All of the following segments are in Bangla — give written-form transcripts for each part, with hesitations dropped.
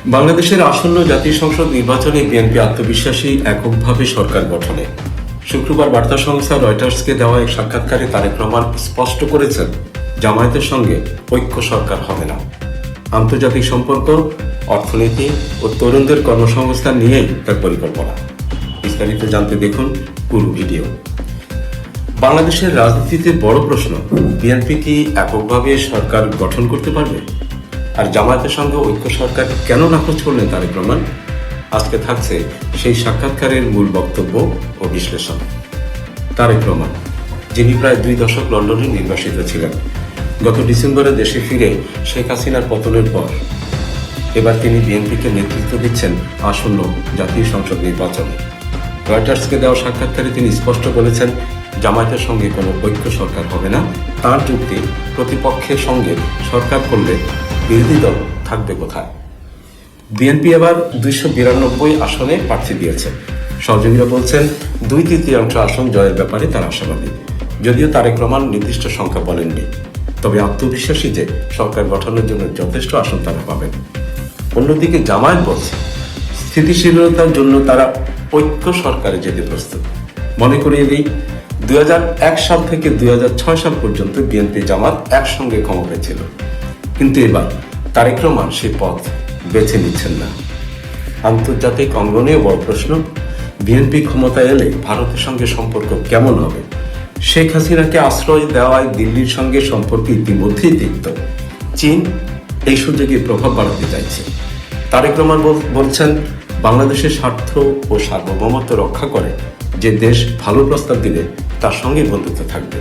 বাংলাদেশের আসন্ন জাতীয় সংসদ নির্বাচনে বিএনপি আত্মবিশ্বাসী এককভাবে সরকার গঠনে। শুক্রবার বার্তা সংস্থা রয়টার্সকে দেওয়া এক সাক্ষাৎকারে তারেক রহমান স্পষ্ট করেছেন, জামায়াতের সঙ্গে ঐক্য সরকার হবে না। আন্তর্জাতিক সম্পর্ক, অর্থনীতি ও তরুণদের কর্মসংস্থান নিয়েই তার পরিকল্পনা। বিস্তারিত জানতে দেখুন পুরো ভিডিও। বাংলাদেশের রাজনীতিতে বড় প্রশ্ন, বিএনপি কি এককভাবে সরকার গঠন করতে পারবে? আর জামায়াতের সঙ্গে ঐক্য সরকার কেন নাকচ করলেন তারেক রহমান? আজকে থাকছে সেই সাক্ষাৎকারের মূল বক্তব্য ও বিশ্লেষণ। তারেক রহমান, যিনি প্রায় 2 দশক লন্ডনে নির্বাসিত ছিলেন, গত ডিসেম্বরে দেশে ফিরে শেখ হাসিনার পতনের পর এবার তিনি বিএনপিকে নেতৃত্ব দিচ্ছেন আসন্ন জাতীয় সংসদ নির্বাচনে। রয়টার্সকে দেওয়া সাক্ষাৎকারে তিনি স্পষ্ট বলেছেন, জামায়াতের সঙ্গে কোনো ঐক্য সরকার হবে না। তার যুক্তি, প্রতিপক্ষের সঙ্গে সরকার করলে বিরোধী দল থাকবে কোথায়? বিএনপি এবার 292 আসনে প্রার্থী দিয়েছে। সহযোগীরা বলছেন 2/3 আসন জয়ের ব্যাপারে তার আশাবাদী। যদিও তারেক রহমান নির্দিষ্ট সংখ্যা বলেননি, তবে আত্মবিশ্বাসী যে সরকার গঠনের জন্য যথেষ্ট আসন তারা পাবেন। অন্যদিকে জামায়াত বলছে, স্থিতিশীলতার জন্য তারা ঐক্য সরকারে যেতে প্রস্তুত। মনে করিয়ে দিই, 2001 সাল থেকে 2006 সাল পর্যন্ত বিএনপি জামাত একসঙ্গে ক্ষমতায় ছিল, কিন্তু এবার তারেক রহমান সেই পথ বেছে নিচ্ছেন না। আন্তর্জাতিক অঙ্গনেও বড় প্রশ্ন, বিএনপি ক্ষমতায় এলে ভারতের সঙ্গে সম্পর্ক কেমন হবে? শেখ হাসিনাকে আশ্রয় দেওয়ায় দিল্লির সঙ্গে সম্পর্ক ইতিমধ্যেই তিক্ত। চীন এই সুযোগে প্রভাব বাড়াতে চাইছে। তারেক রহমান বলছেন, বাংলাদেশের স্বার্থ ও সার্বভৌমত্ব রক্ষা করে যে দেশ ভালো প্রস্তাব দিলে তার সঙ্গে বন্ধুত্ব থাকবে,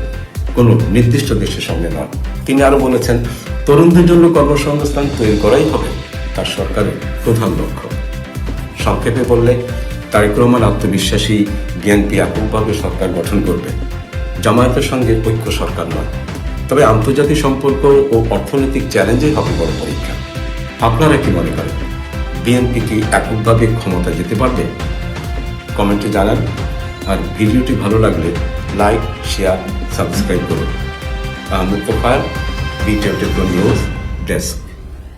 কোনো নির্দিষ্ট দেশের সঙ্গে নয়। তিনি আরো বলেছেন, তরুণদের জন্য কর্মসংস্থান তৈরি করাই হবে তার সরকারের প্রধান লক্ষ্য। সংক্ষেপে বললে, তারেক রহমান আত্মবিশ্বাসী বিএনপি এককভাবে সরকার গঠন করবে, জামায়াতের সঙ্গে ঐক্য সরকার নয়। তবে আন্তর্জাতিক সম্পর্ক ও অর্থনৈতিক চ্যালেঞ্জই হবে বড় পরীক্ষা। আপনারা কি মনে করেন, বিএনপি কি এককভাবে ক্ষমতা যেতে পারবে? কমেন্টে জানান। আর ভিডিওটি ভালো লাগলে লাইক, শেয়ার, সাবস্ক্রাইব করুন। Ahmed Tofail, BTV news desk.